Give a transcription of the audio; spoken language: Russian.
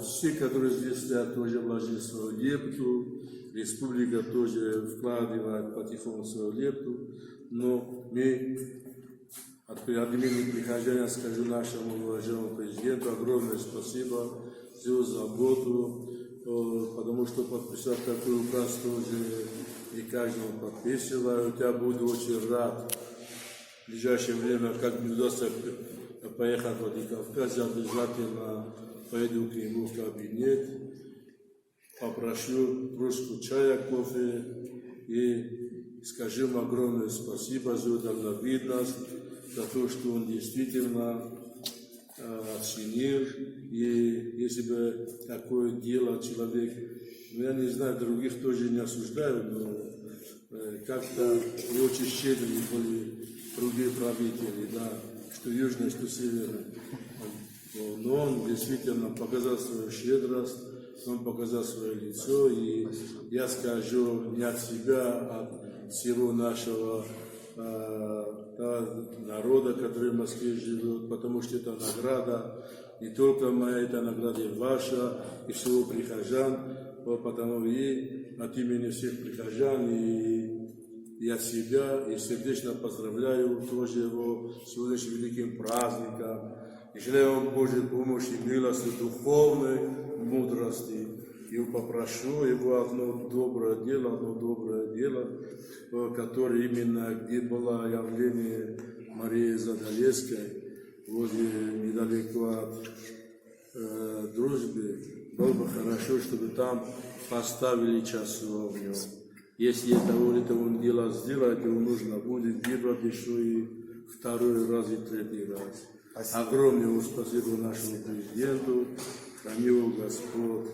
все, которые здесь стоят, тоже вложили свою лепту. Республика тоже вкладывает потихоньку свою лепту. Но мы от имени прихожан скажу нашему уважаемому президенту огромное спасибо за его заботу, потому что подписать такой указ тоже не каждому подписывают. Я буду очень рад в ближайшее время, как мне удастся поехать в Владикавказ, я обязательно поеду к нему в кабинет, попрошу кружку чая, кофе и скажу ему огромное спасибо за дальновидность, за то, что он действительно оценил. И если бы такое дело человек, я не знаю, других тоже не осуждаю, но как-то не очень щедрые были другие правители, да, что южные, что северные. Но он действительно показал свою щедрость, он показал свое лицо, и я скажу не от себя, а от всего нашего народа, который в Москве живет, потому что это награда, не только моя, это награда и ваша, и всего прихожан, потому и от имени всех прихожан, и от себя, и сердечно поздравляю тоже его сегодняшним великим праздником, и желаю вам Божьей помощи, милости, духовной мудрости. И попрошу его одно доброе дело, которое именно, где было явление Марии Задалецкой, возле недалеко от Дружбы, было бы хорошо, чтобы там поставили часовню. Если этого дела сделать, то нужно будет делать еще и второй раз и третий раз. Огромное спасибо нашему президенту, храни его Господь.